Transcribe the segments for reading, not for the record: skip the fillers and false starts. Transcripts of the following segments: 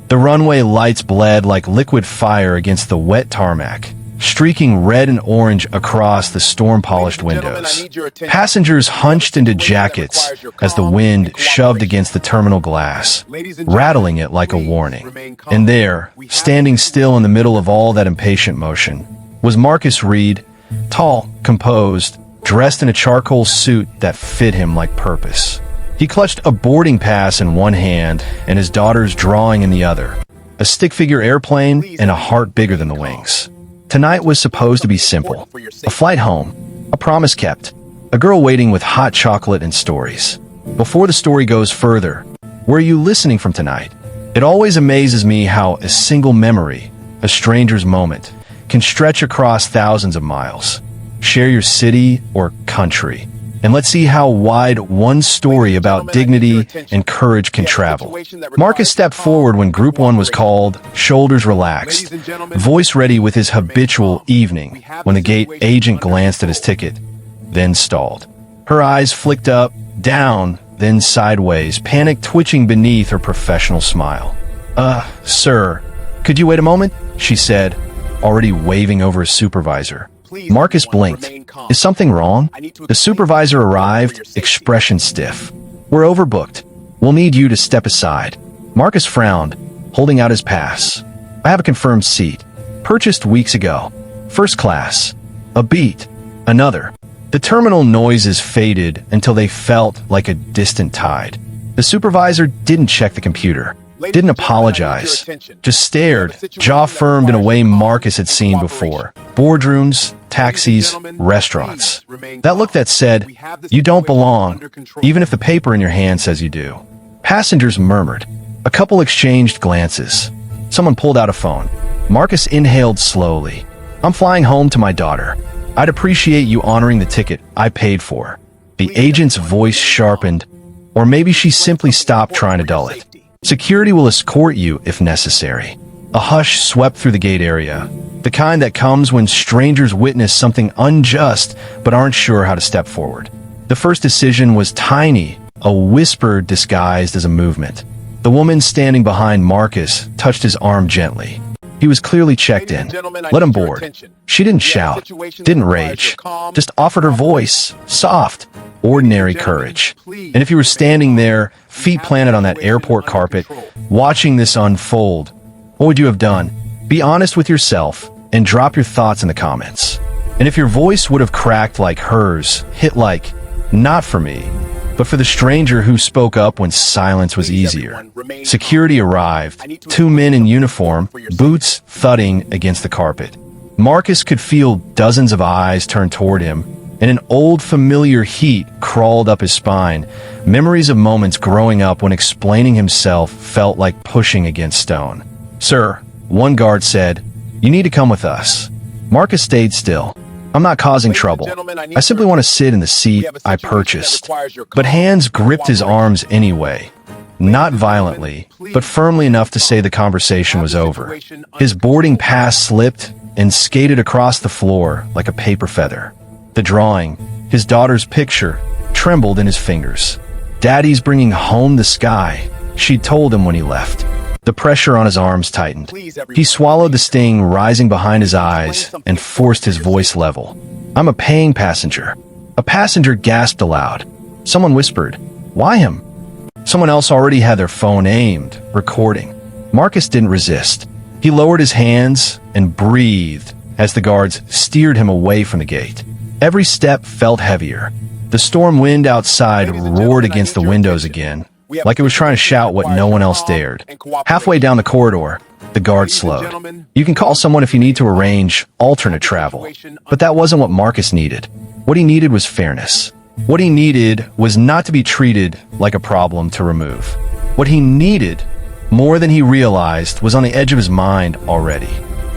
The runway lights bled like liquid fire against the wet tarmac, streaking red and orange across the storm-polished windows. Passengers hunched into jackets as the wind shoved against the terminal glass, rattling it like a warning. And there, standing still in the middle of all that impatient motion, was Marcus Reed, tall, composed, dressed in a charcoal suit that fit him like purpose. He clutched a boarding pass in one hand and his daughter's drawing in the other, a stick-figure airplane and a heart bigger than the wings. Tonight was supposed to be simple. A flight home, a promise kept, a girl waiting with hot chocolate and stories. Before the story goes further, where are you listening from tonight? It always amazes me how a single memory, a stranger's moment, can stretch across thousands of miles. Share your city or country, and let's see how wide one story about dignity and courage can travel. Marcus stepped forward when Group 1 was called, shoulders relaxed, voice ready with his habitual evening, when the gate agent glanced at his ticket, then stalled. Her eyes flicked up, down, then sideways, panic twitching beneath her professional smile. Sir, could you wait a moment? She said, already waving over his supervisor. Marcus blinked. Is something wrong? The supervisor arrived, expression stiff. We're overbooked. We'll need you to step aside. Marcus frowned, holding out his pass. I have a confirmed seat. Purchased weeks ago. First class. A beat. Another. The terminal noises faded until they felt like a distant tide. The supervisor didn't check the computer. Didn't apologize, just stared, jaw firmed in a way Marcus had seen before. Boardrooms, taxis, restaurants. That look that said, you don't belong, even if the paper in your hand says you do. Passengers murmured. A couple exchanged glances. Someone pulled out a phone. Marcus inhaled slowly. I'm flying home to my daughter. I'd appreciate you honoring the ticket I paid for. The agent's voice sharpened, or maybe she simply stopped trying to dull it. Security will escort you if necessary. A hush swept through the gate area, the kind that comes when strangers witness something unjust but aren't sure how to step forward. The first decision was tiny, a whisper disguised as a movement. The woman standing behind Marcus touched his arm gently. He was clearly checked in. Let him board. She didn't shout, didn't rage, just offered her voice, soft, ordinary courage. And if you were standing there, feet planted on that airport carpet, watching this unfold, what would you have done? Be honest with yourself and drop your thoughts in the comments. And if your voice would have cracked like hers, hit like, not for me, but for the stranger who spoke up when silence was easier. Security arrived, two men in uniform, boots thudding against the carpet. Marcus could feel dozens of eyes turn toward him, and an old familiar heat crawled up his spine. Memories of moments growing up when explaining himself felt like pushing against stone. Sir, one guard said, you need to come with us. Marcus stayed still. I'm not causing trouble. I simply want to sit in the seat I purchased. But hands gripped his arms anyway. Not violently, but firmly enough to say the conversation was over. His boarding pass slipped and skated across the floor like a paper feather. The drawing, his daughter's picture, trembled in his fingers. Daddy's bringing home the sky, she'd told him when he left. The pressure on his arms tightened. He swallowed the sting rising behind his eyes and forced his voice level. I'm a paying passenger. A passenger gasped aloud. Someone whispered, why him? Someone else already had their phone aimed, recording. Marcus didn't resist. He lowered his hands and breathed as the guards steered him away from the gate. Every step felt heavier. The storm wind outside roared against the windows again, like it was trying to shout what no one else dared. Halfway down the corridor, the guard slowed. You can call someone if you need to arrange alternate travel. But that wasn't what Marcus needed. What he needed was fairness. What he needed was not to be treated like a problem to remove. What he needed, more than he realized, was on the edge of his mind already.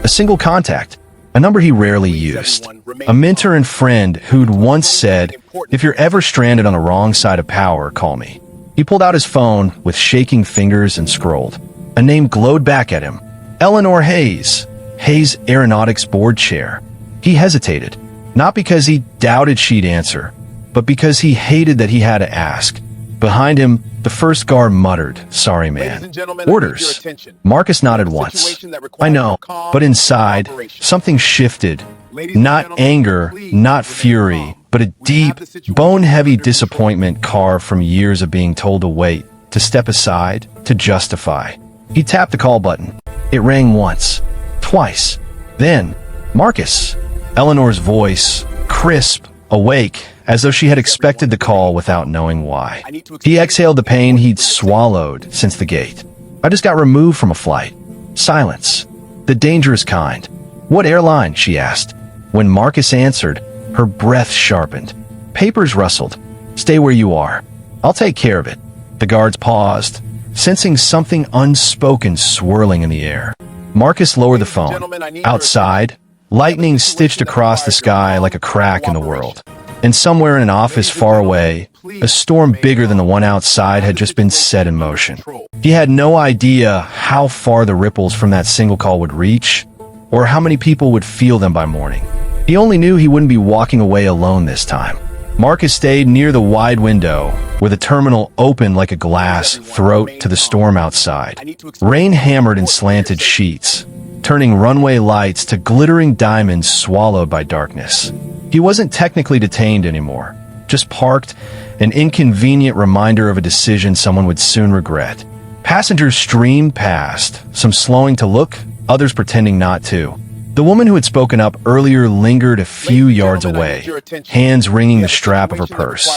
A single contact, a number he rarely used. A mentor and friend who'd once said, if you're ever stranded on the wrong side of power, call me. He pulled out his phone with shaking fingers and scrolled. A name glowed back at him. Eleanor Hayes. Hayes Aeronautics board chair. He hesitated, not because he doubted she'd answer, but because he hated that he had to ask. Behind him, The first guard muttered, "Sorry, man." "Orders." Marcus nodded once. "I know, but inside, something shifted. Not anger, not fury, but a deep, bone-heavy disappointment carved from years of being told to wait, to step aside, to justify. He tapped the call button. It rang once, twice. Then, "Marcus." Eleanor's voice, crisp, awake, as though she had expected the call without knowing why. He exhaled the pain he'd swallowed since the gate. "I just got removed from a flight." Silence. The dangerous kind. "What airline?" she asked. When Marcus answered, her breath sharpened. Papers rustled. "Stay where you are. I'll take care of it." The guards paused, sensing something unspoken swirling in the air. Marcus lowered the phone. Outside, lightning stitched across the sky like a crack in the world. And somewhere in an office far away, a storm bigger than the one outside had just been set in motion. He had no idea how far the ripples from that single call would reach, or how many people would feel them by morning. He only knew he wouldn't be walking away alone this time. Marcus stayed near the wide window, where the terminal opened like a glass throat to the storm outside. Rain hammered in slanted sheets, turning runway lights to glittering diamonds swallowed by darkness. He wasn't technically detained anymore, just parked, an inconvenient reminder of a decision someone would soon regret. Passengers streamed past, some slowing to look, others pretending not to. The woman who had spoken up earlier lingered a few yards away, hands wringing the strap of her purse.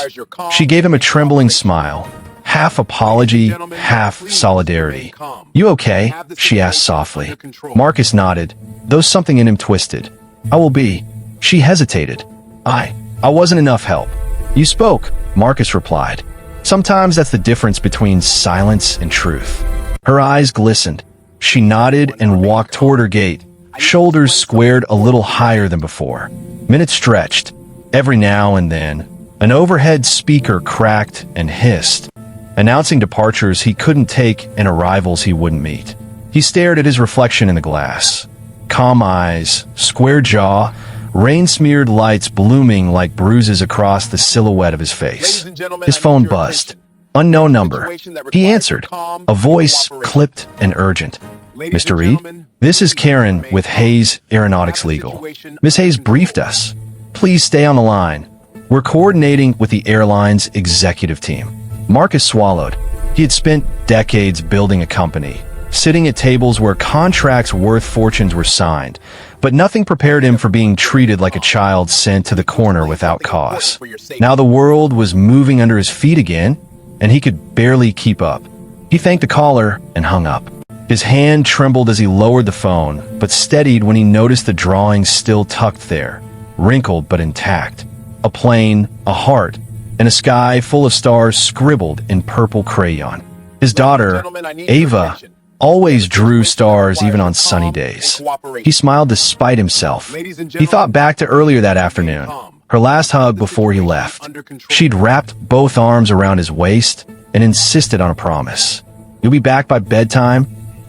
She gave him a trembling smile, half apology, half solidarity. "You okay?" she asked softly. Marcus nodded, though something in him twisted. "I will be." She hesitated. I wasn't enough help." "You spoke," Marcus replied. Sometimes that's the difference between silence and truth. Her eyes glistened. She nodded and walked toward her gate, shoulders squared a little higher than before. Minutes stretched. Every now and then, an overhead speaker cracked and hissed, announcing departures he couldn't take and arrivals he wouldn't meet. He stared at his reflection in the glass. Calm eyes, square jaw, rain-smeared lights blooming like bruises across the silhouette of his face. His phone buzzed. Unknown number. He answered, a voice clipped and urgent. "Mr. Reed, this is Karen with Hayes Aeronautics Legal. Miss Hayes briefed us. Please stay on the line. We're coordinating with the airline's executive team." Marcus swallowed. He had spent decades building a company, sitting at tables where contracts worth fortunes were signed, but nothing prepared him for being treated like a child sent to the corner without cause. Now the world was moving under his feet again, and he could barely keep up. He thanked the caller and hung up. His hand trembled as he lowered the phone, but steadied when he noticed the drawing still tucked there, wrinkled but intact. A plane, a heart, and a sky full of stars scribbled in purple crayon. His daughter, Ava, always drew stars even on sunny days. He smiled despite himself. He thought back to earlier that afternoon, her last hug before he left. She'd wrapped both arms around his waist and insisted on a promise. "You'll be back by bedtime?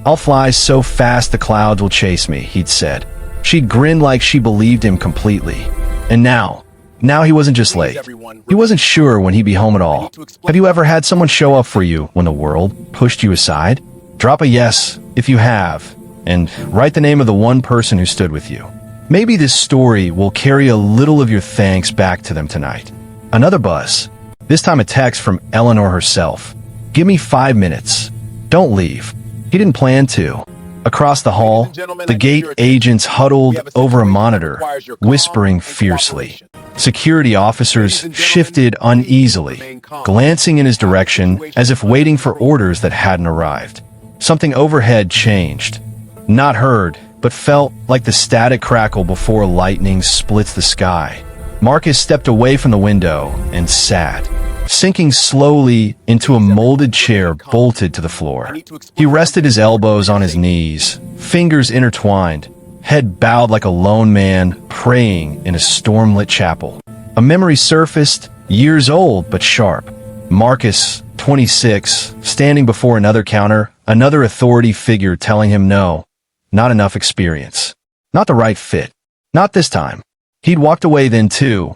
I'll fly so fast the clouds will chase me," he'd said. She'd grinned like she believed him completely. And now he wasn't just late. He wasn't sure when he'd be home at all. Have you ever had someone show up for you when the world pushed you aside? Drop a yes if you have, and write the name of the one person who stood with you. Maybe this story will carry a little of your thanks back to them tonight. Another buzz. This time a text from Eleanor herself. "Give me 5 minutes. Don't leave." He didn't plan to. Across the hall, the gate agents huddled over a monitor, whispering fiercely. Security officers shifted uneasily, glancing in his direction as if waiting for orders that hadn't arrived. Something overhead changed. Not heard, but felt like the static crackle before lightning splits the sky. Marcus stepped away from the window and sat, sinking slowly into a molded chair bolted to the floor. He rested his elbows on his knees, fingers intertwined, head bowed like a lone man praying in a stormlit chapel. A memory surfaced, years old but sharp. Marcus, 26, standing before another counter, another authority figure telling him no, not enough experience, not the right fit, not this time. He'd walked away then too,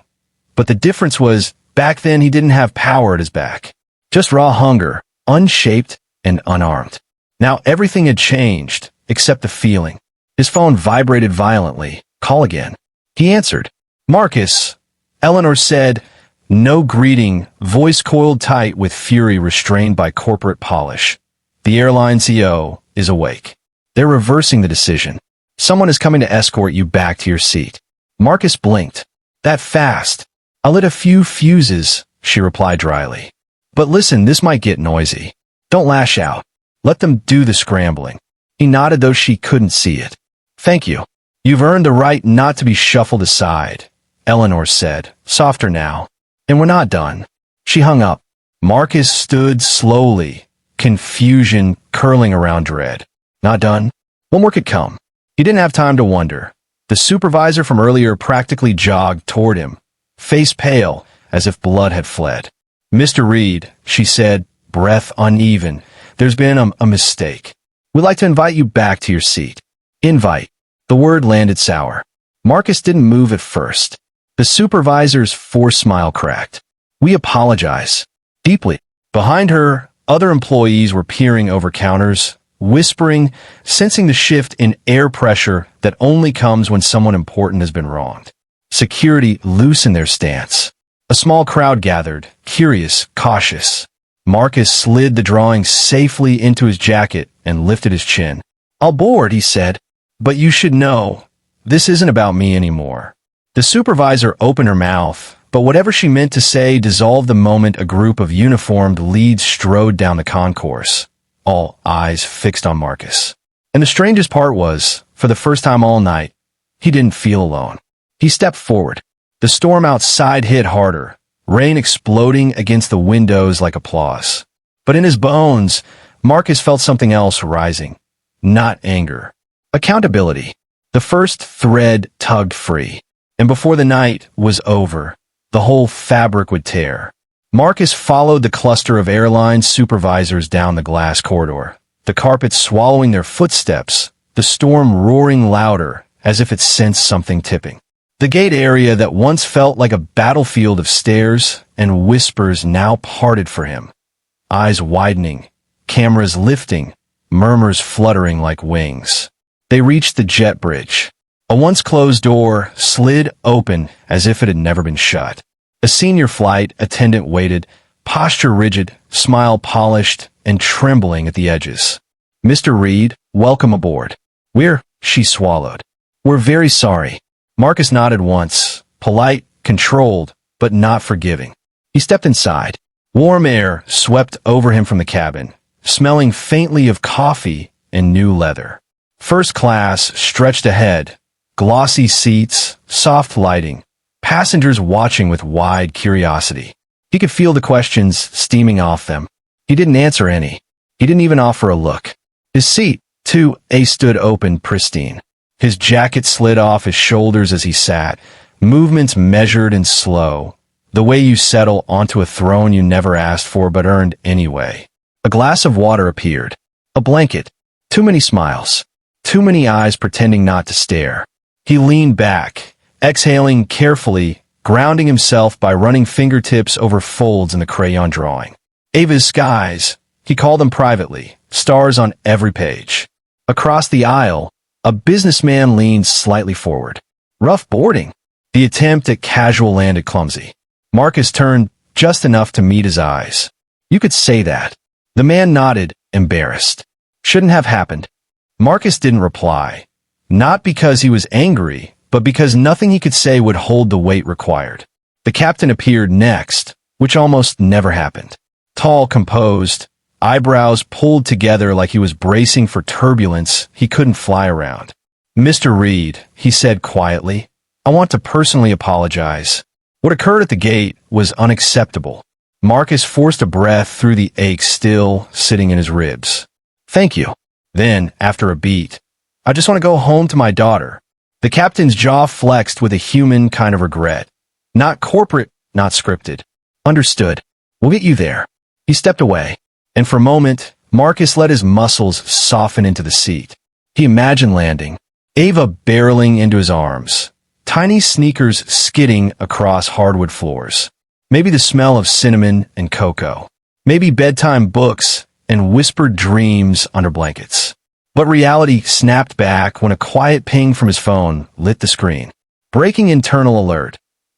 but the difference was back then he didn't have power at his back, just raw hunger, unshaped and unarmed. Now everything had changed, except the feeling. His phone vibrated violently. Call again. He answered. Marcus, Eleanor said, no greeting, voice coiled tight with fury restrained by corporate polish. The airline CEO is awake. They're reversing the decision. Someone is coming to escort you back to your seat. Marcus blinked. That fast. I lit a few fuses, she replied dryly. But listen, this might get noisy. Don't lash out. Let them do the scrambling. He nodded, though she couldn't see it. Thank you. You've earned the right not to be shuffled aside, Eleanor said, softer now. And we're not done. She hung up. Marcus stood slowly, confusion curling around dread. Not done? One more could come. He didn't have time to wonder. The supervisor from earlier practically jogged toward him, face pale, as if blood had fled. Mr. Reed, she said, breath uneven, there's been a mistake. We'd like to invite you back to your seat. Invite. The word landed sour. Marcus didn't move at first. The supervisor's forced smile cracked. We apologize. Deeply. Behind her, other employees were peering over counters, whispering, sensing the shift in air pressure that only comes when someone important has been wronged. Security loosened their stance. A small crowd gathered, curious, cautious. Marcus slid the drawing safely into his jacket and lifted his chin. I'll board, he said. But you should know, this isn't about me anymore. The supervisor opened her mouth, but whatever she meant to say dissolved the moment a group of uniformed leads strode down the concourse, all eyes fixed on Marcus. And the strangest part was, for the first time all night, he didn't feel alone. He stepped forward. The storm outside hit harder, rain exploding against the windows like applause. But in his bones, Marcus felt something else rising. Not anger. Accountability. The first thread tugged free. And before the night was over, the whole fabric would tear. Marcus followed the cluster of airline supervisors down the glass corridor, the carpet swallowing their footsteps, the storm roaring louder as if it sensed something tipping. The gate area that once felt like a battlefield of stares and whispers now parted for him. Eyes widening, cameras lifting, murmurs fluttering like wings. They reached the jet bridge. A once-closed door slid open as if it had never been shut. A senior flight attendant waited, posture rigid, smile polished, and trembling at the edges. Mr. Reed, welcome aboard. She swallowed. We're very sorry. Marcus nodded once, polite, controlled, but not forgiving. He stepped inside. Warm air swept over him from the cabin, smelling faintly of coffee and new leather. First class stretched ahead, glossy seats, soft lighting, passengers watching with wide curiosity. He could feel the questions steaming off them. He didn't answer any. He didn't even offer a look. His seat, 2A, stood open, pristine. His jacket slid off his shoulders as he sat, movements measured and slow, the way you settle onto a throne you never asked for but earned anyway. A glass of water appeared. A blanket. Too many smiles. Too many eyes pretending not to stare. He leaned back, exhaling carefully, grounding himself by running fingertips over folds in the crayon drawing. Ava's skies, he called them privately, stars on every page. Across the aisle, a businessman leaned slightly forward. Rough boarding. The attempt at casual landed clumsy. Marcus turned just enough to meet his eyes. You could say that. The man nodded, embarrassed. Shouldn't have happened. Marcus didn't reply. Not because he was angry, but because nothing he could say would hold the weight required. The captain appeared next, which almost never happened. Tall, composed, eyebrows pulled together like he was bracing for turbulence he couldn't fly around. Mr. Reed, he said quietly, I want to personally apologize. What occurred at the gate was unacceptable. Marcus forced a breath through the ache still sitting in his ribs. Thank you. Then, after a beat, I just want to go home to my daughter. The captain's jaw flexed with a human kind of regret. Not corporate, not scripted. Understood. We'll get you there. He stepped away. And for a moment, Marcus let his muscles soften into the seat. He imagined landing, Ava barreling into his arms, tiny sneakers skidding across hardwood floors. Maybe the smell of cinnamon and cocoa. Maybe bedtime books and whispered dreams under blankets. But reality snapped back when a quiet ping from his phone lit the screen. Breaking internal alert.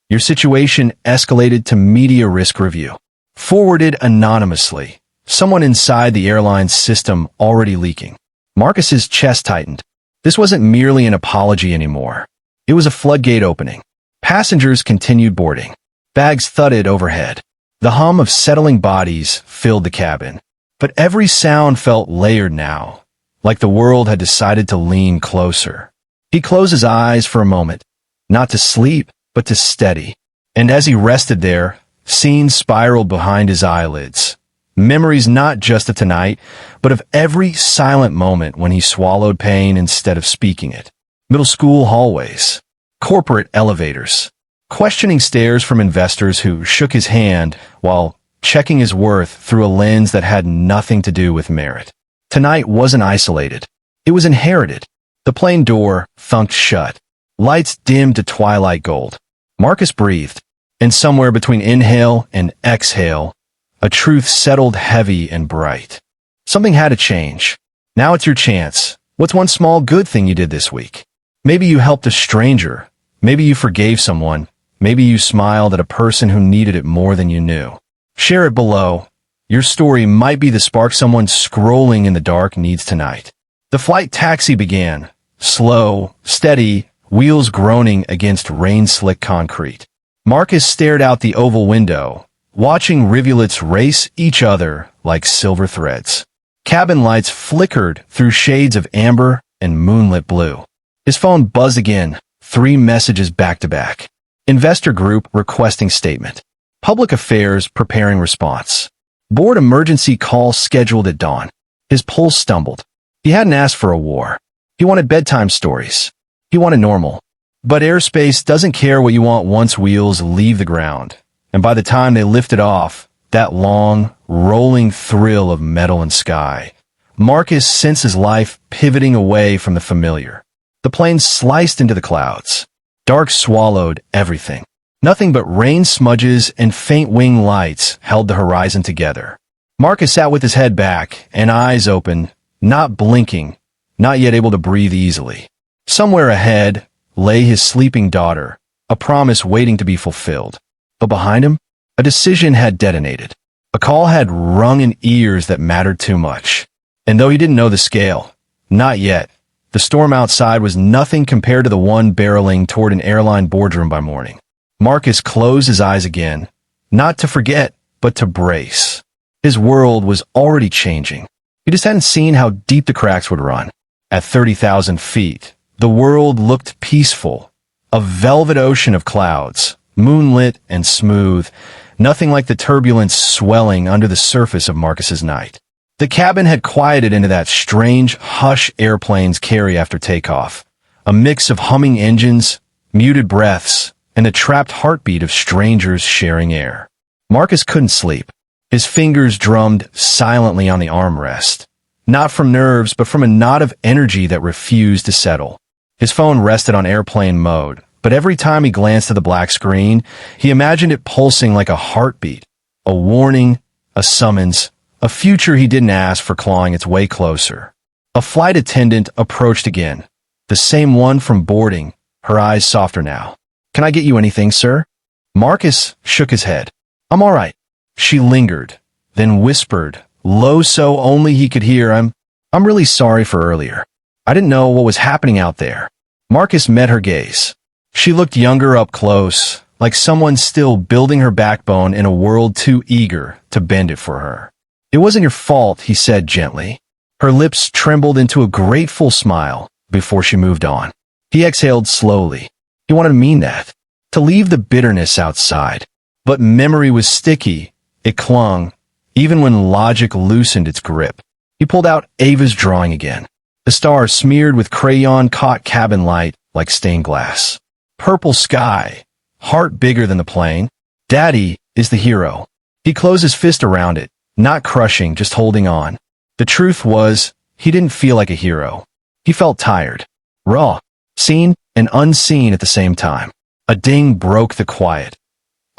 Your situation escalated to media risk review. Forwarded anonymously. Someone inside the airline's system already leaking. Marcus's chest tightened. This wasn't merely an apology anymore. It was a floodgate opening. Passengers continued boarding. Bags thudded overhead. The hum of settling bodies filled the cabin. But every sound felt layered now, like the world had decided to lean closer. He closed his eyes for a moment, not to sleep, but to steady. And as he rested there, scenes spiraled behind his eyelids. Memories not just of tonight, but of every silent moment when he swallowed pain instead of speaking it. Middle school hallways. Corporate elevators. Questioning stares from investors who shook his hand while checking his worth through a lens that had nothing to do with merit. Tonight wasn't isolated. It was inherited. The plane door thunked shut. Lights dimmed to twilight gold. Marcus breathed, and somewhere between inhale and exhale, a truth settled heavy and bright. Something had to change. Now it's your chance. What's one small good thing you did this week? Maybe you helped a stranger. Maybe you forgave someone. Maybe you smiled at a person who needed it more than you knew. Share it below. Your story might be the spark someone scrolling in the dark needs tonight. The flight taxi began. Slow, steady, wheels groaning against rain-slick concrete. Marcus stared out the oval window, watching rivulets race each other like silver threads. Cabin lights flickered through shades of amber and moonlit blue. His phone buzzed again, 3 messages back-to-back. Investor group requesting statement. Public affairs preparing response. Board emergency call scheduled at dawn. His pulse stumbled. He hadn't asked for a war. He wanted bedtime stories. He wanted normal. But airspace doesn't care what you want once wheels leave the ground. And by the time they lifted off, that long, rolling thrill of metal and sky, Marcus sensed his life pivoting away from the familiar. The plane sliced into the clouds. Dark swallowed everything. Nothing but rain smudges and faint wing lights held the horizon together. Marcus sat with his head back and eyes open, not blinking, not yet able to breathe easily. Somewhere ahead lay his sleeping daughter, a promise waiting to be fulfilled. But behind him, a decision had detonated. A call had rung in ears that mattered too much. And though he didn't know the scale, not yet, the storm outside was nothing compared to the one barreling toward an airline boardroom by morning. Marcus closed his eyes again, not to forget, but to brace. His world was already changing. He just hadn't seen how deep the cracks would run. At 30,000 feet, the world looked peaceful, a velvet ocean of clouds, moonlit and smooth, nothing like the turbulence swelling under the surface of Marcus's night. The cabin had quieted into that strange hush airplanes carry after takeoff, a mix of humming engines, muted breaths, and the trapped heartbeat of strangers sharing air. Marcus couldn't sleep. His fingers drummed silently on the armrest, not from nerves, but from a knot of energy that refused to settle. His phone rested on airplane mode, but every time he glanced at the black screen, he imagined it pulsing like a heartbeat, a warning, a summons, a future he didn't ask for clawing its way closer. A flight attendant approached again, the same one from boarding, her eyes softer now. "Can I get you anything, sir?" Marcus shook his head. "I'm all right." She lingered, then whispered, low so only he could hear, I'm really sorry for earlier. I didn't know what was happening out there." Marcus met her gaze. She looked younger up close, like someone still building her backbone in a world too eager to bend it for her. "It wasn't your fault," he said gently. Her lips trembled into a grateful smile before she moved on. He exhaled slowly. He wanted to mean that, to leave the bitterness outside. But memory was sticky. It clung, even when logic loosened its grip. He pulled out Ava's drawing again. The stars smeared with crayon caught cabin light like stained glass. Purple sky, heart bigger than the plane. Daddy is the hero. He closed his fist around it, not crushing, just holding on. The truth was, he didn't feel like a hero. He felt tired, raw, seen and unseen at the same time. A ding broke the quiet.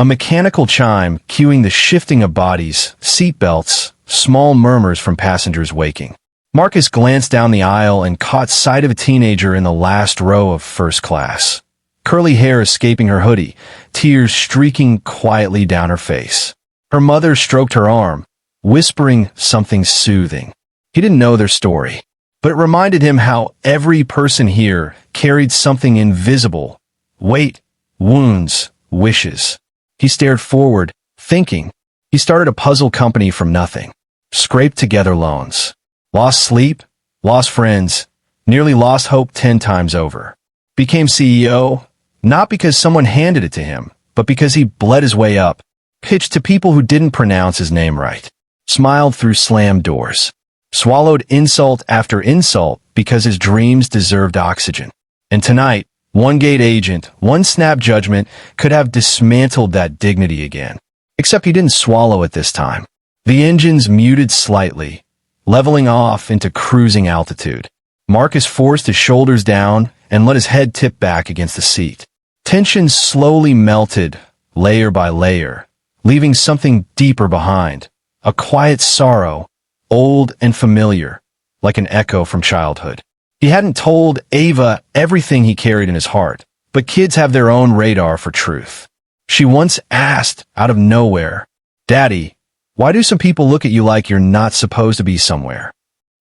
A mechanical chime cueing the shifting of bodies, seatbelts, small murmurs from passengers waking. Marcus glanced down the aisle and caught sight of a teenager in the last row of first class. Curly hair escaping her hoodie, tears streaking quietly down her face. Her mother stroked her arm, whispering something soothing. He didn't know their story, but it reminded him how every person here carried something invisible: weight, wounds, wishes. He stared forward, thinking. He started a puzzle company from nothing. Scraped together loans. Lost sleep, lost friends, nearly lost hope 10 times over. Became CEO, not because someone handed it to him, but because he bled his way up. Pitched to people who didn't pronounce his name right. Smiled through slammed doors. Swallowed insult after insult because his dreams deserved oxygen. And tonight, one gate agent, one snap judgment could have dismantled that dignity again. Except he didn't swallow it this time. The engines muted slightly, leveling off into cruising altitude. Marcus forced his shoulders down and let his head tip back against the seat. Tension slowly melted, layer by layer, leaving something deeper behind. A quiet sorrow, old and familiar, like an echo from childhood. He hadn't told Ava everything he carried in his heart, but kids have their own radar for truth. She once asked, out of nowhere, "Daddy, why do some people look at you like you're not supposed to be somewhere?"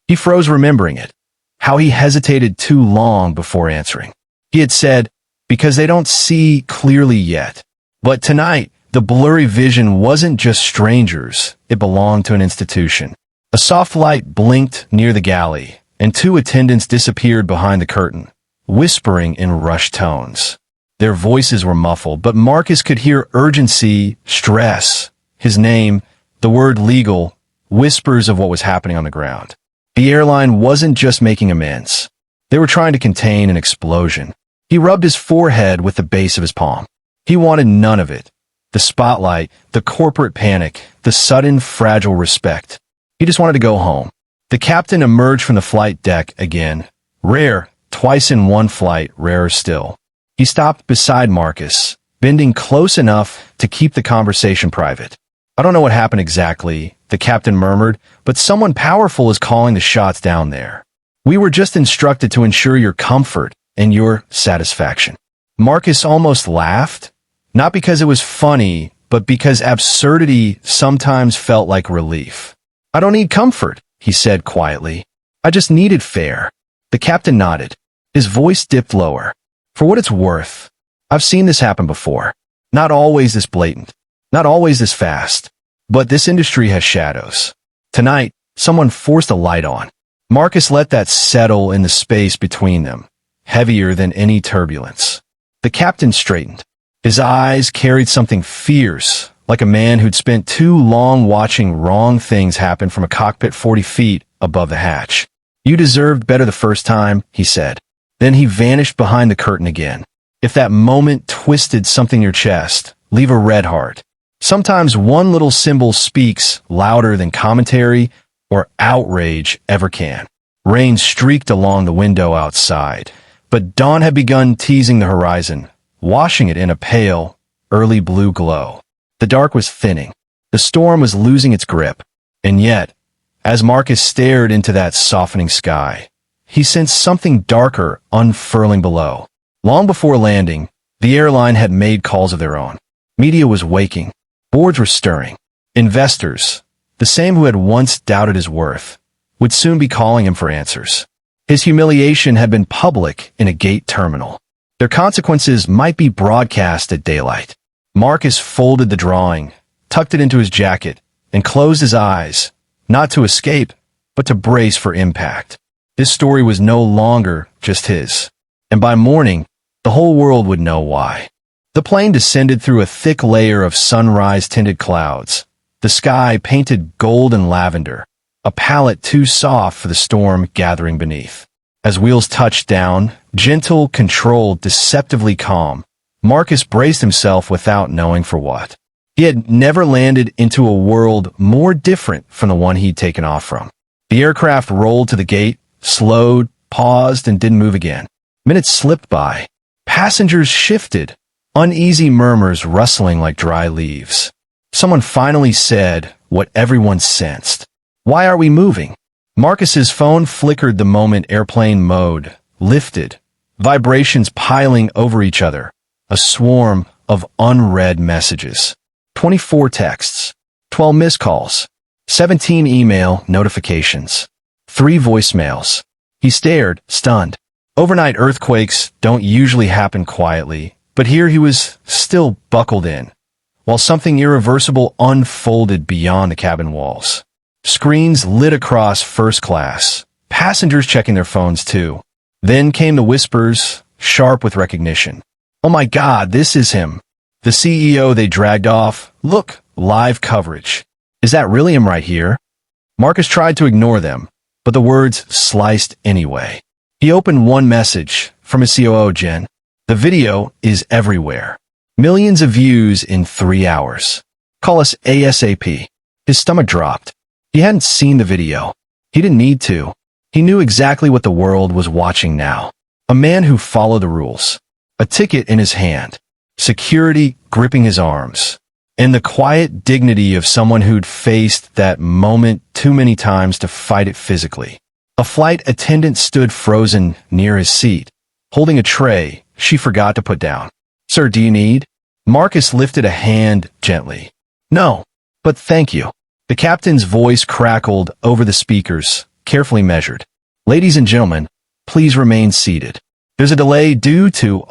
He froze, remembering it, how he hesitated too long before answering. He had said, "Because they don't see clearly yet." But tonight, the blurry vision wasn't just strangers, it belonged to an institution. A soft light blinked near the galley, and 2 attendants disappeared behind the curtain, whispering in rushed tones. Their voices were muffled, but Marcus could hear urgency, stress, his name, the word legal, whispers of what was happening on the ground. The airline wasn't just making amends. They were trying to contain an explosion. He rubbed his forehead with the base of his palm. He wanted none of it. The spotlight, the corporate panic, the sudden fragile respect. He just wanted to go home. The captain emerged from the flight deck again. Rare, twice in one flight, rarer still. He stopped beside Marcus, bending close enough to keep the conversation private. "I don't know what happened exactly," the captain murmured, "but someone powerful is calling the shots down there. We were just instructed to ensure your comfort and your satisfaction." Marcus almost laughed, not because it was funny, but because absurdity sometimes felt like relief. "I don't need comfort," he said quietly. "I just needed fair." The captain nodded. His voice dipped lower. "For what it's worth, I've seen this happen before. Not always this blatant, not always this fast, but this industry has shadows. Tonight, someone forced a light on." Marcus let that settle in the space between them, heavier than any turbulence. The captain straightened. His eyes carried something fierce, like a man who'd spent too long watching wrong things happen from a cockpit 40 feet above the hatch. "You deserved better the first time," he said. Then he vanished behind the curtain again. If that moment twisted something in your chest, leave a red heart. Sometimes one little symbol speaks louder than commentary or outrage ever can. Rain streaked along the window outside, but dawn had begun teasing the horizon, washing it in a pale, early blue glow. The dark was thinning. The storm was losing its grip. And yet, as Marcus stared into that softening sky, he sensed something darker unfurling below. Long before landing, the airline had made calls of their own. Media was waking. Boards were stirring. Investors, the same who had once doubted his worth, would soon be calling him for answers. His humiliation had been public in a gate terminal. Their consequences might be broadcast at daylight. Marcus folded the drawing, tucked it into his jacket, and closed his eyes, not to escape, but to brace for impact. This story was no longer just his. And by morning, the whole world would know why. The plane descended through a thick layer of sunrise-tinted clouds, the sky painted gold and lavender, a palette too soft for the storm gathering beneath. As wheels touched down, gentle, controlled, deceptively calm, Marcus braced himself without knowing for what. He had never landed into a world more different from the one he'd taken off from. The aircraft rolled to the gate, slowed, paused, and didn't move again. Minutes slipped by. Passengers shifted, Uneasy murmurs rustling like dry leaves. Someone finally said what everyone sensed. "Why are we moving?" Marcus's phone flickered the moment airplane mode lifted, vibrations piling over each other, a swarm of unread messages. 24 texts, 12 missed calls, 17 email notifications, 3 voicemails. He stared, stunned. Overnight earthquakes don't usually happen quietly, but here he was still buckled in, while something irreversible unfolded beyond the cabin walls. Screens lit across first class, passengers checking their phones too. Then came the whispers, sharp with recognition. "Oh my God, this is him. The CEO they dragged off. Look, live coverage. Is that really him right here?" Marcus tried to ignore them, but the words sliced anyway. He opened one message from his COO, Jen. "The video is everywhere. Millions of views in 3 hours. Call us ASAP." His stomach dropped. He hadn't seen the video. He didn't need to. He knew exactly what the world was watching now. A man who followed the rules. A ticket in his hand. Security gripping his arms. And the quiet dignity of someone who'd faced that moment too many times to fight it physically. A flight attendant stood frozen near his seat, holding a tray she forgot to put down. "Sir, do you need?" Marcus lifted a hand gently. "No, but thank you." The captain's voice crackled over the speakers, carefully measured. "Ladies and gentlemen, please remain seated. There's a delay due to,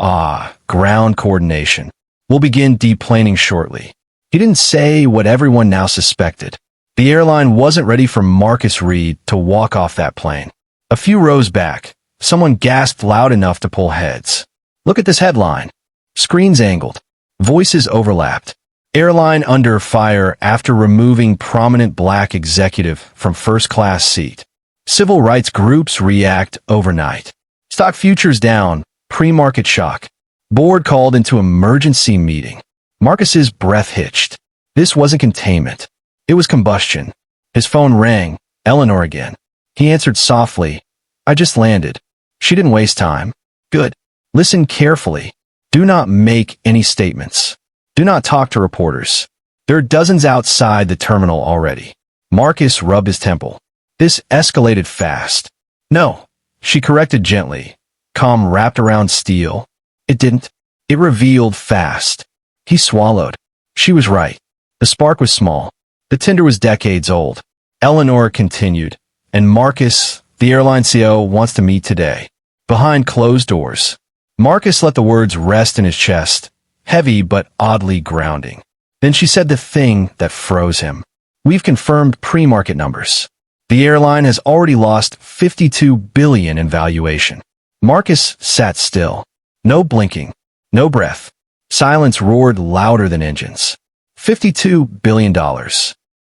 ground coordination. We'll begin deplaning shortly." He didn't say what everyone now suspected. The airline wasn't ready for Marcus Reed to walk off that plane. A few rows back, someone gasped loud enough to pull heads. "Look at this headline." Screens angled. Voices overlapped. "Airline under fire after removing prominent black executive from first-class seat. Civil rights groups react overnight. Stock futures down, pre-market shock. Board called into emergency meeting." Marcus's breath hitched. This wasn't containment. It was combustion. His phone rang. Eleanor again. He answered softly. "I just landed." She didn't waste time. "Good. Listen carefully. Do not make any statements. Do not talk to reporters. There are dozens outside the terminal already." Marcus rubbed his temple. This escalated fast. "No," she corrected gently. Calm wrapped around steel. It didn't. It revealed fast. He swallowed. She was right. The spark was small. The tinder was decades old. Eleanor continued. "And Marcus, the airline CEO, wants to meet today. Behind closed doors." Marcus let the words rest in his chest, heavy but oddly grounding. Then she said the thing that froze him. "We've confirmed pre-market numbers. The airline has already lost $52 billion in valuation." Marcus sat still. No blinking. No breath. Silence roared louder than engines. $52 billion.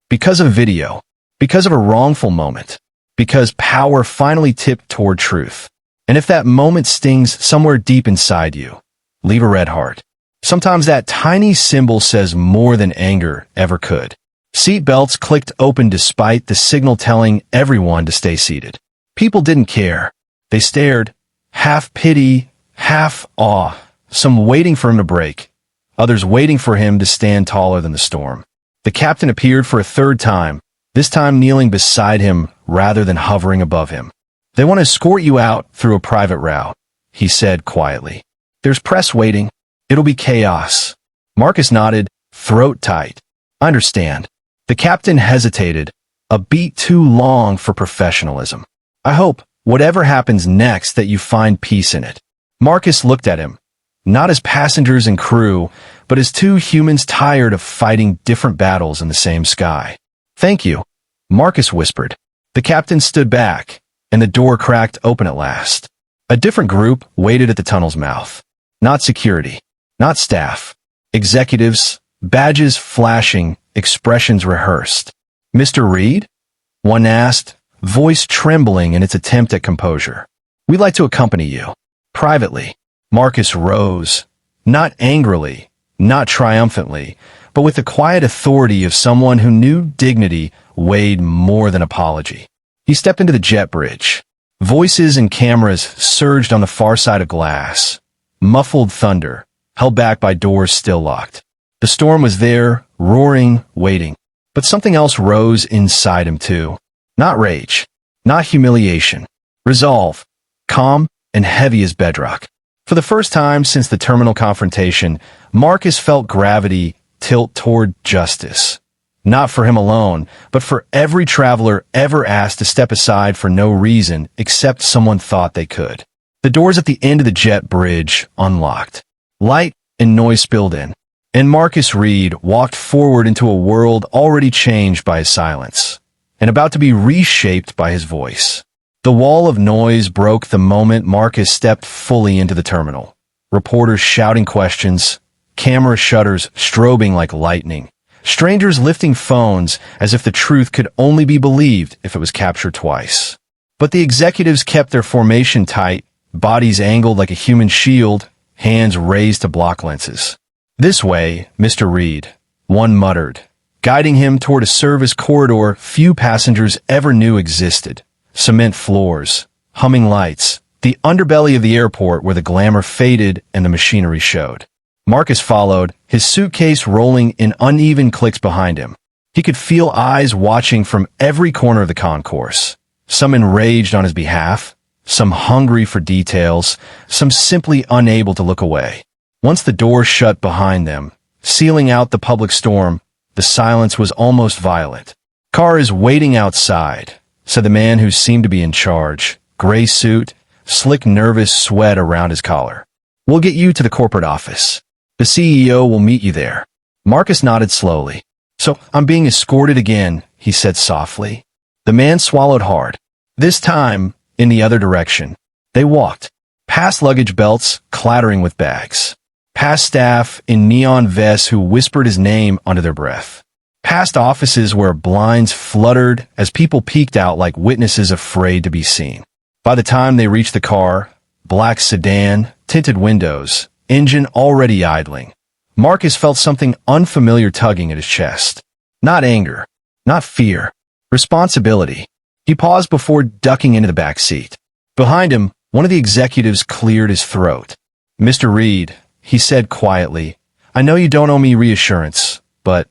Because of video. Because of a wrongful moment. Because power finally tipped toward truth. And if that moment stings somewhere deep inside you, leave a red heart. Sometimes that tiny symbol says more than anger ever could. Seat belts clicked open despite the signal telling everyone to stay seated. People didn't care. They stared, half pity, half awe, some waiting for him to break, others waiting for him to stand taller than the storm. The captain appeared for a third time, this time kneeling beside him rather than hovering above him. "They want to escort you out through a private route," he said quietly. "There's press waiting. It'll be chaos." Marcus nodded, throat tight. "I understand." The captain hesitated, a beat too long for professionalism. "I hope, whatever happens next, that you find peace in it." Marcus looked at him, not as passengers and crew, but as two humans tired of fighting different battles in the same sky. "Thank you," Marcus whispered. The captain stood back, and the door cracked open at last. A different group waited at the tunnel's mouth. Not security, not staff. Executives, badges flashing, expressions rehearsed. "Mr. Reed?" one asked, voice trembling in its attempt at composure. "We'd like to accompany you." Privately. Marcus rose, not angrily, not triumphantly, but with the quiet authority of someone who knew dignity weighed more than apology. He stepped into the jet bridge. Voices and cameras surged on the far side of glass. Muffled thunder, held back by doors still locked. The storm was there, roaring, waiting. But something else rose inside him too. Not rage, not humiliation. Resolve, calm and heavy as bedrock. For the first time since the terminal confrontation, Marcus felt gravity tilt toward justice. Not for him alone, but for every traveler ever asked to step aside for no reason except someone thought they could. The doors at the end of the jet bridge unlocked. Light and noise spilled in, and Marcus Reed walked forward into a world already changed by his silence, and about to be reshaped by his voice. The wall of noise broke the moment Marcus stepped fully into the terminal. Reporters shouting questions, camera shutters strobing like lightning, strangers lifting phones as if the truth could only be believed if it was captured twice. But the executives kept their formation tight, bodies angled like a human shield, hands raised to block lenses. "This way, Mr. Reed," one muttered, guiding him toward a service corridor few passengers ever knew existed. Cement floors, humming lights, the underbelly of the airport where the glamour faded and the machinery showed. Marcus followed, his suitcase rolling in uneven clicks behind him. He could feel eyes watching from every corner of the concourse, some enraged on his behalf, some hungry for details, some simply unable to look away. Once the door shut behind them, sealing out the public storm, the silence was almost violent. "Car is waiting outside," said the man who seemed to be in charge, gray suit, slick nervous sweat around his collar. "We'll get you to the corporate office. The CEO will meet you there." Marcus nodded slowly. "So I'm being escorted again," he said softly. The man swallowed hard. This time, in the other direction. They walked, past luggage belts clattering with bags, past staff in neon vests who whispered his name under their breath, past offices where blinds fluttered as people peeked out like witnesses afraid to be seen. By the time they reached the car, black sedan, tinted windows, engine already idling, Marcus felt something unfamiliar tugging at his chest. Not anger, not fear, responsibility. He paused before ducking into the back seat. Behind him, one of the executives cleared his throat. "Mr. Reed," he said quietly, "I know you don't owe me reassurance, but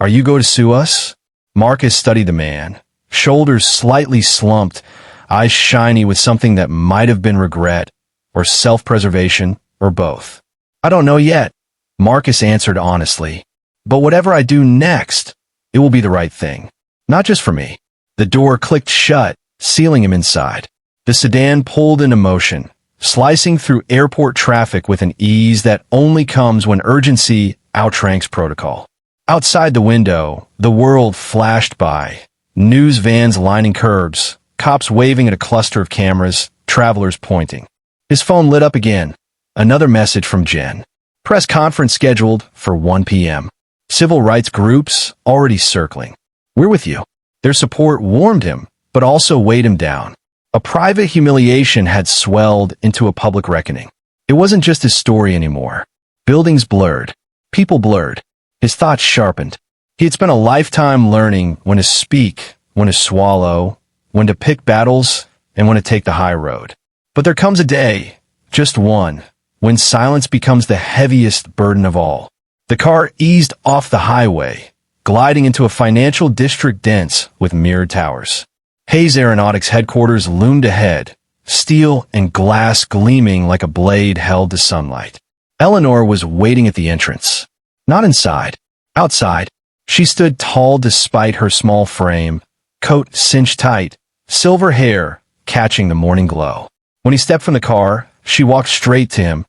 are you going to sue us?" Marcus studied the man, shoulders slightly slumped, eyes shiny with something that might have been regret, or self-preservation, or both. "I don't know yet," Marcus answered honestly. "But whatever I do next, it will be the right thing. Not just for me." The door clicked shut, sealing him inside. The sedan pulled into motion, slicing through airport traffic with an ease that only comes when urgency outranks protocol. Outside the window, the world flashed by. News vans lining curbs, cops waving at a cluster of cameras, travelers pointing. His phone lit up again. Another message from Jen. Press conference scheduled for 1 p.m. Civil rights groups already circling. "We're with you." Their support warmed him, but also weighed him down. A private humiliation had swelled into a public reckoning. It wasn't just his story anymore. Buildings blurred. People blurred. His thoughts sharpened. He had spent a lifetime learning when to speak, when to swallow, when to pick battles, and when to take the high road. But there comes a day, just one, when silence becomes the heaviest burden of all. The car eased off the highway, gliding into a financial district dense with mirrored towers. Hayes Aeronautics headquarters loomed ahead, steel and glass gleaming like a blade held to sunlight. Eleanor was waiting at the entrance. Not inside. Outside. She stood tall despite her small frame, coat cinched tight, silver hair catching the morning glow. When he stepped from the car, she walked straight to him.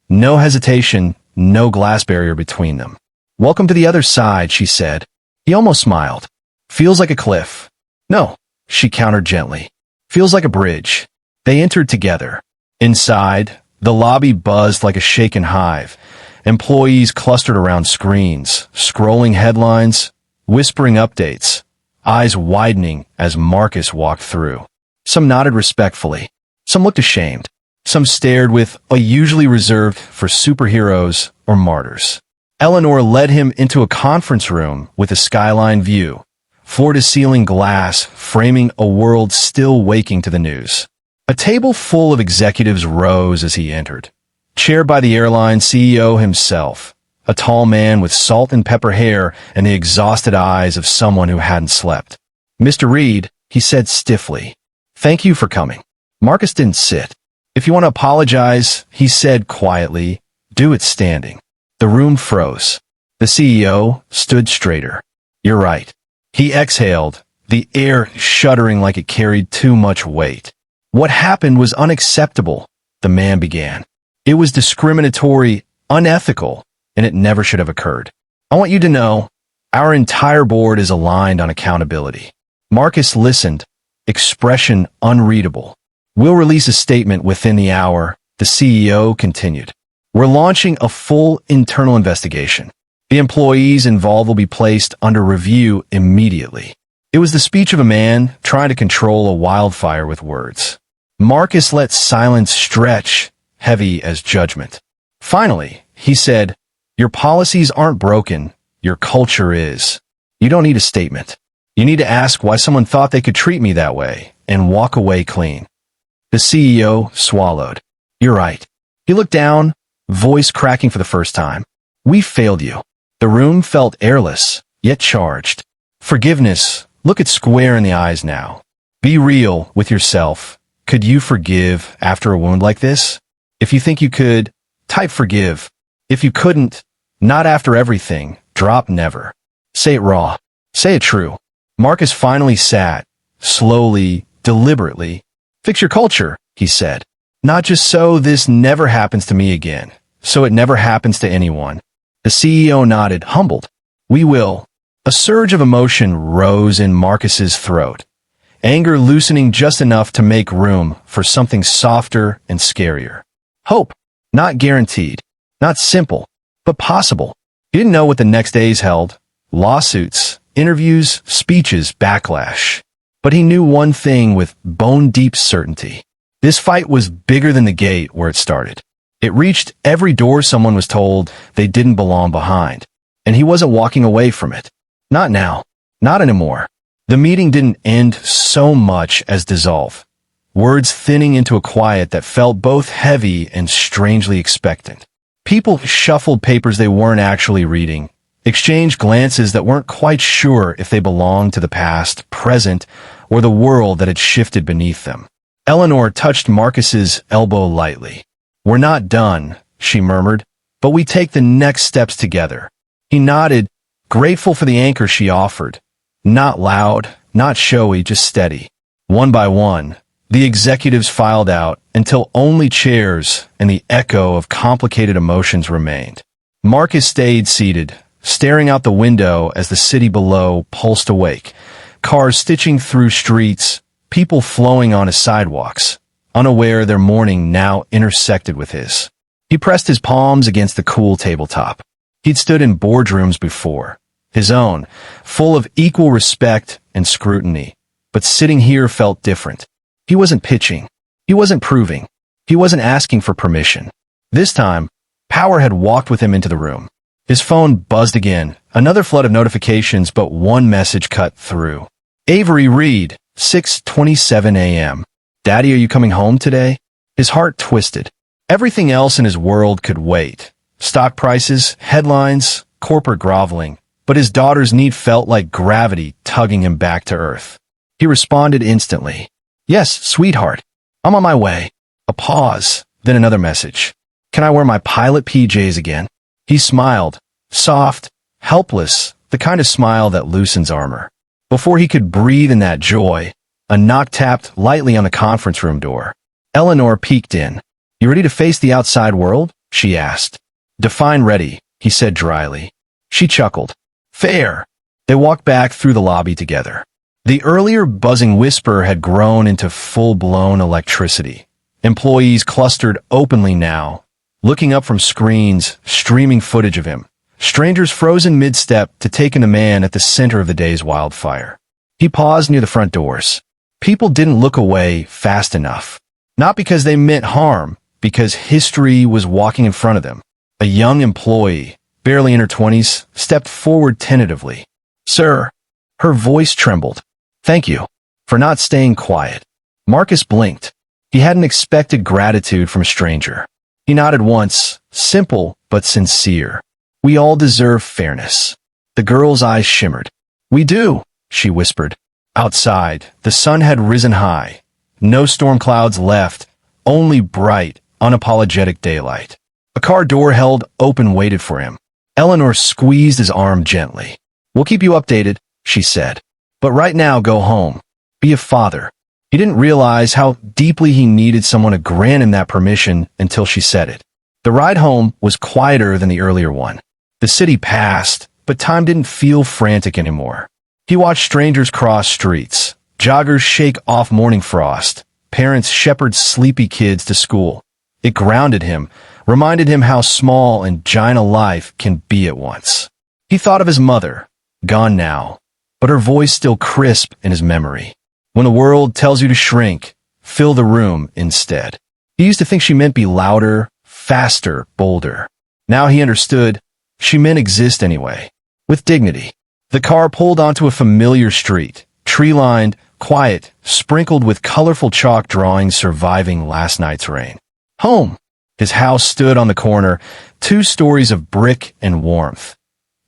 No hesitation, no glass barrier between them. "Welcome to the other side," she said. He almost smiled. "Feels like a cliff." "No," she countered gently. "Feels like a bridge." They entered together. Inside, the lobby buzzed like a shaken hive. Employees clustered around screens, scrolling headlines, whispering updates, eyes widening as Marcus walked through. Some nodded respectfully. Some looked ashamed. Some stared with a usually reserved for superheroes or martyrs. Eleanor led him into a conference room with a skyline view, floor-to-ceiling glass framing a world still waking to the news. A table full of executives rose as he entered. chaired by the airline CEO himself, a tall man with salt and pepper hair and the exhausted eyes of someone who hadn't slept. "Mr. Reed," he said stiffly, "thank you for coming." Marcus didn't sit. "If you want to apologize," he said quietly, "do it standing." The room froze. The CEO stood straighter. "You're right." He exhaled, the air shuddering like it carried too much weight. "What happened was unacceptable," the man began. "It was discriminatory, unethical, and it never should have occurred. I want you to know, our entire board is aligned on accountability." Marcus listened, expression unreadable. "We'll release a statement within the hour," the CEO continued. "We're launching a full internal investigation. The employees involved will be placed under review immediately." It was the speech of a man trying to control a wildfire with words. Marcus let silence stretch, heavy as judgment. Finally, he said, "Your policies aren't broken, your culture is. You don't need a statement. You need to ask why someone thought they could treat me that way and walk away clean." The CEO swallowed. "You're right." He looked down, voice cracking for the first time. "We failed you." The room felt airless, yet charged. "Forgiveness, look it square in the eyes now. Be real with yourself. Could you forgive after a wound like this? If you think you could, type forgive. If you couldn't, not after everything, drop never. Say it raw. Say it true." Marcus finally sat, slowly, deliberately. "Fix your culture," he said. "Not just so this never happens to me again, so it never happens to anyone." The CEO nodded, humbled. "We will." A surge of emotion rose in Marcus's throat, anger loosening just enough to make room for something softer and scarier. Hope, not guaranteed, not simple, but possible. He didn't know what the next days held. Lawsuits, interviews, speeches, backlash. But he knew one thing with bone-deep certainty. This fight was bigger than the gate where it started. It reached every door someone was told they didn't belong behind. And he wasn't walking away from it. Not now. Not anymore. The meeting didn't end so much as dissolve. Words thinning into a quiet that felt both heavy and strangely expectant. People shuffled papers they weren't actually reading, exchanged glances that weren't quite sure if they belonged to the past, present, or the world that had shifted beneath them. Eleanor touched Marcus's elbow lightly. "We're not done," she murmured, "but we take the next steps together." He nodded, grateful for the anchor she offered. Not loud, not showy, just steady. One by one, the executives filed out until only chairs and the echo of complicated emotions remained. Marcus stayed seated, staring out the window as the city below pulsed awake. Cars stitching through streets, people flowing on his sidewalks, unaware their morning now intersected with his. He pressed his palms against the cool tabletop. He'd stood in boardrooms before, his own, full of equal respect and scrutiny, but sitting here felt different. He wasn't pitching. He wasn't proving. He wasn't asking for permission. This time, power had walked with him into the room. His phone buzzed again, another flood of notifications, but one message cut through. "Avery Reed, 6:27 a.m. Daddy, are you coming home today?" His heart twisted. Everything else in his world could wait. Stock prices, headlines, corporate groveling. But his daughter's need felt like gravity tugging him back to earth. He responded instantly. "Yes, sweetheart. I'm on my way." A pause, then another message. "Can I wear my pilot PJs again?" He smiled, soft, helpless, the kind of smile that loosens armor. Before he could breathe in that joy, a knock tapped lightly on the conference room door. Eleanor peeked in. "You ready to face the outside world?" she asked. "Define ready," he said dryly. She chuckled. "Fair." They walked back through the lobby together. The earlier buzzing whisper had grown into full-blown electricity. Employees clustered openly now, looking up from screens, streaming footage of him. Strangers frozen mid-step to take in the man at the center of the day's wildfire. He paused near the front doors. People didn't look away fast enough. Not because they meant harm, because history was walking in front of them. A young employee, barely in her 20s, stepped forward tentatively. "Sir." Her voice trembled. "Thank you for not staying quiet." Marcus blinked. He hadn't expected gratitude from a stranger. He nodded once, simple but sincere. We all deserve fairness. The girl's eyes shimmered. We do, she whispered. Outside, the sun had risen high. No storm clouds left, only bright, unapologetic daylight. A car door held open waited for him. Eleanor squeezed his arm gently. We'll keep you updated, she said. But right now, go home. Be a father. He didn't realize how deeply he needed someone to grant him that permission until she said it. The ride home was quieter than the earlier one. The city passed, but time didn't feel frantic anymore. He watched strangers cross streets, joggers shake off morning frost, parents shepherd sleepy kids to school. It grounded him, reminded him how small and giant a life can be at once. He thought of his mother, gone now, but her voice still crisp in his memory. When the world tells you to shrink, fill the room instead. He used to think she meant be louder, faster, bolder. Now he understood she meant exist anyway, with dignity. The car pulled onto a familiar street, tree-lined, quiet, sprinkled with colorful chalk drawings surviving last night's rain. Home. His house stood on the corner, 2 stories of brick and warmth.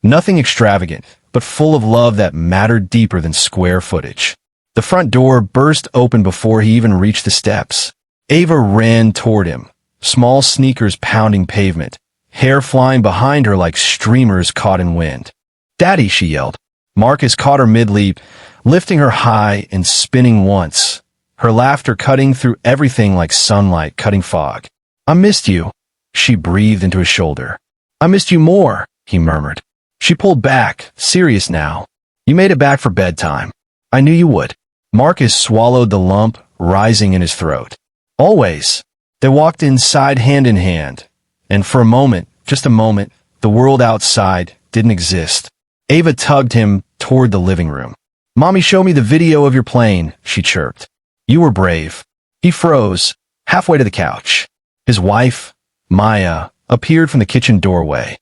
Nothing extravagant, but full of love that mattered deeper than square footage. The front door burst open before he even reached the steps. Ava ran toward him, small sneakers pounding pavement, hair flying behind her like streamers caught in wind. Daddy, she yelled. Marcus caught her mid-leap, lifting her high and spinning once, her laughter cutting through everything like sunlight cutting fog. I missed you, she breathed into his shoulder. I missed you more, he murmured. She pulled back, serious now. You made it back for bedtime. I knew you would. Marcus swallowed the lump rising in his throat. Always. They walked inside hand in hand, and for a moment, just a moment, the world outside didn't exist. Ava tugged him toward the living room. Mommy, show me the video of your plane, she chirped. You were brave. He froze, halfway to the couch. His wife, Maya, appeared from the kitchen doorway.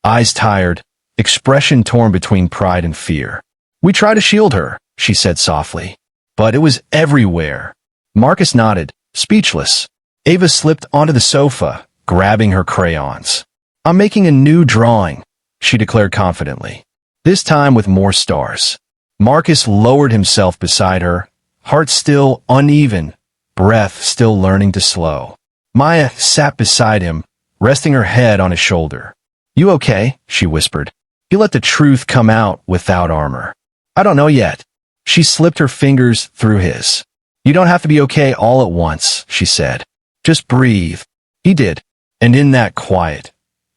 Eyes tired, expression torn between pride and fear. We tried to shield her, she said softly. But it was everywhere. Marcus nodded, speechless. Ava slipped onto the sofa, grabbing her crayons. I'm making a new drawing, she declared confidently. This time with more stars. Marcus lowered himself beside her, heart still uneven, breath still learning to slow. Maya sat beside him, resting her head on his shoulder. You okay? She whispered. He let the truth come out without armor. I don't know yet. She slipped her fingers through his. You don't have to be okay all at once, she said. Just breathe. He did. And in that quiet,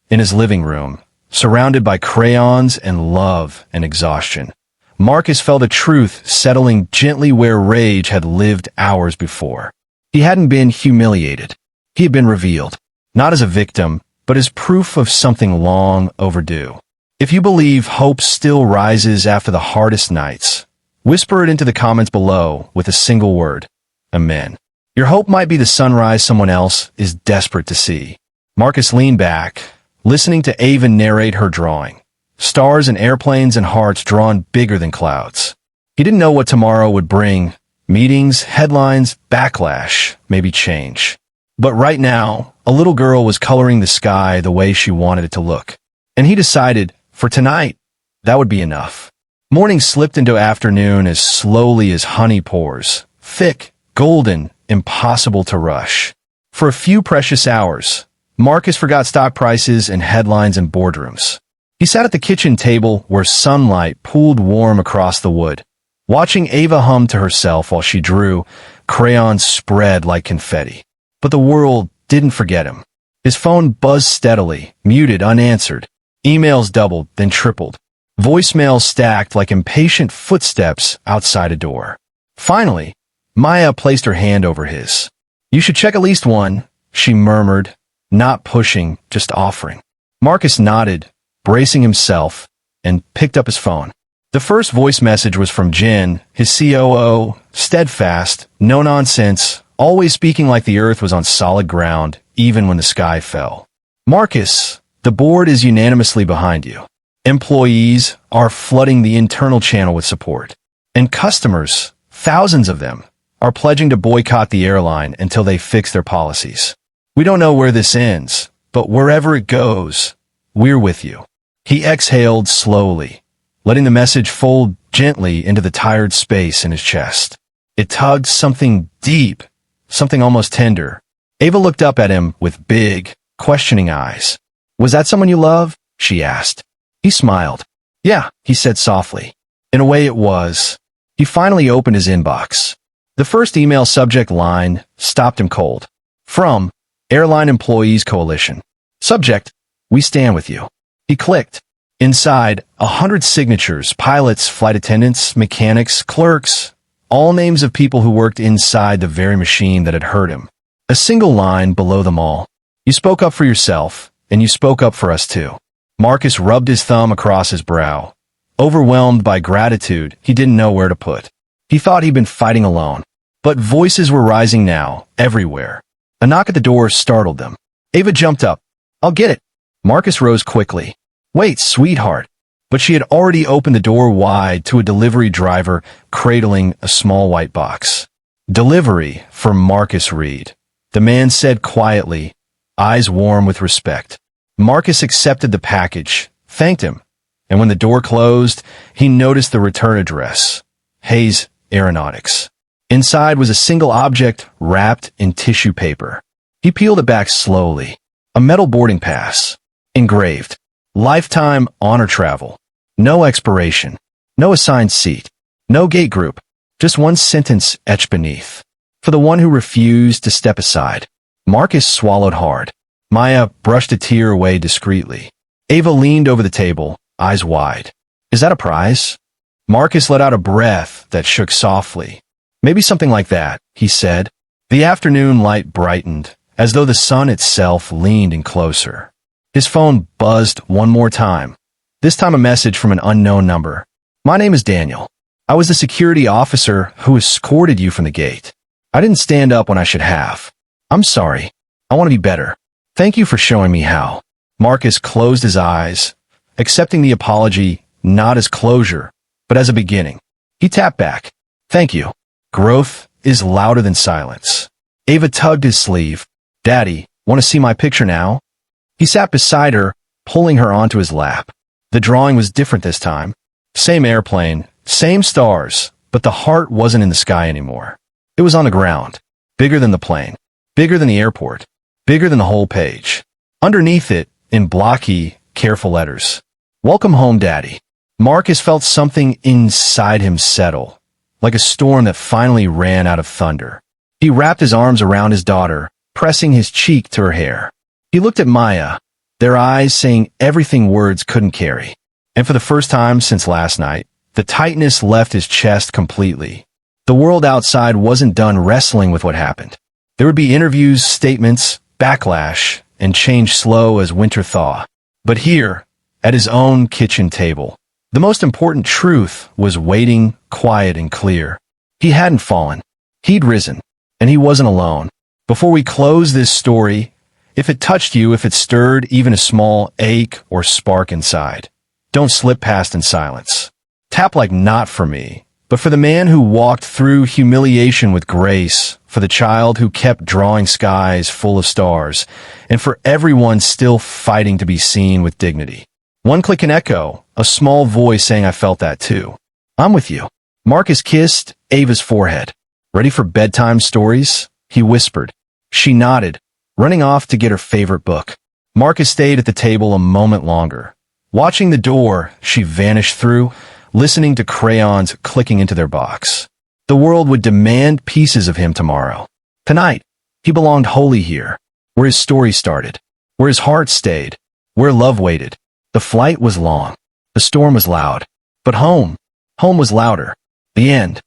in his living room, surrounded by crayons and love and exhaustion, Marcus felt a truth settling gently where rage had lived hours before. He hadn't been humiliated. He had been revealed, not as a victim, but as proof of something long overdue. If you believe hope still rises after the hardest nights, whisper it into the comments below with a single word. Amen. Your hope might be the sunrise someone else is desperate to see. Marcus leaned back, listening to Ava narrate her drawing. Stars and airplanes and hearts drawn bigger than clouds. He didn't know what tomorrow would bring. Meetings, headlines, backlash, maybe change. But right now, a little girl was coloring the sky the way she wanted it to look. And he decided, for tonight, that would be enough. Morning slipped into afternoon as slowly as honey pours, thick, golden, impossible to rush. For a few precious hours, Marcus forgot stock prices and headlines in boardrooms. He sat at the kitchen table where sunlight pooled warm across the wood, watching Ava hum to herself while she drew, crayons spread like confetti. But the world didn't forget him. His phone buzzed steadily, muted, unanswered. Emails doubled, then tripled. Voicemails stacked like impatient footsteps outside a door. Finally, Maya placed her hand over his. You should check at least one, she murmured, not pushing, just offering. Marcus nodded, bracing himself, and picked up his phone. The first voice message was from Jen, his COO, steadfast, no nonsense, always speaking like the earth was on solid ground, even when the sky fell. Marcus, the board is unanimously behind you. Employees are flooding the internal channel with support. And customers, thousands of them, are pledging to boycott the airline until they fix their policies. We don't know where this ends, but wherever it goes, we're with you. He exhaled slowly, letting the message fold gently into the tired space in his chest. It tugged something deep, something almost tender. Ava looked up at him with big, questioning eyes. Was that someone you love? She asked. He smiled. Yeah, he said softly. In a way it was. He finally opened his inbox. The first email subject line stopped him cold. From Airline Employees Coalition. Subject, we stand with you. He clicked. Inside, 100 signatures, pilots, flight attendants, mechanics, clerks, all names of people who worked inside the very machine that had hurt him. A single line below them all. You spoke up for yourself, and you spoke up for us too. Marcus rubbed his thumb across his brow. Overwhelmed by gratitude, he didn't know where to put. He thought he'd been fighting alone. But voices were rising now, everywhere. A knock at the door startled them. Ava jumped up. I'll get it. Marcus rose quickly. Wait, sweetheart. But she had already opened the door wide to a delivery driver cradling a small white box. Delivery for Marcus Reed. The man said quietly, eyes warm with respect. Marcus accepted the package, thanked him, and when the door closed, he noticed the return address. Hayes Aeronautics. Inside was a single object wrapped in tissue paper. He peeled it back slowly. A metal boarding pass. Engraved. Lifetime honor travel. No expiration. No assigned seat. No gate group. Just one sentence etched beneath. For the one who refused to step aside. Marcus swallowed hard. Maya brushed a tear away discreetly. Ava leaned over the table, eyes wide. Is that a prize? Marcus let out a breath that shook softly. Maybe something like that, he said. The afternoon light brightened, as though the sun itself leaned in closer. His phone buzzed one more time. This time a message from an unknown number. My name is Daniel. I was the security officer who escorted you from the gate. I didn't stand up when I should have. I'm sorry. I want to be better. Thank you for showing me how. Marcus closed his eyes, accepting the apology not as closure, but as a beginning. He tapped back. Thank you. Growth is louder than silence. Ava tugged his sleeve. Daddy, want to see my picture now? He sat beside her, pulling her onto his lap. The drawing was different this time. Same airplane, same stars, but the heart wasn't in the sky anymore. It was on the ground, bigger than the plane, bigger than the airport, bigger than the whole page. Underneath it, in blocky, careful letters. Welcome home, Daddy. Marcus felt something inside him settle, like a storm that finally ran out of thunder. He wrapped his arms around his daughter, pressing his cheek to her hair. He looked at Maya, their eyes saying everything words couldn't carry. And for the first time since last night, the tightness left his chest completely. The world outside wasn't done wrestling with what happened. There would be interviews, statements, backlash, and change slow as winter thaw. But here, at his own kitchen table, the most important truth was waiting, quiet and clear. He hadn't fallen. He'd risen. And he wasn't alone. Before we close this story, if it touched you, if it stirred even a small ache or spark inside, don't slip past in silence. Tap like not for me, but for the man who walked through humiliation with grace, for the child who kept drawing skies full of stars, and for everyone still fighting to be seen with dignity. One click and echo, a small voice saying I felt that too. I'm with you. Marcus kissed Ava's forehead. Ready for bedtime stories? He whispered. She nodded, running off to get her favorite book. Marcus stayed at the table a moment longer. Watching the door she vanished through, listening to crayons clicking into their box. The world would demand pieces of him tomorrow. Tonight, he belonged wholly here, where his story started, where his heart stayed, where love waited. The flight was long. The storm was loud. But home was louder. The end.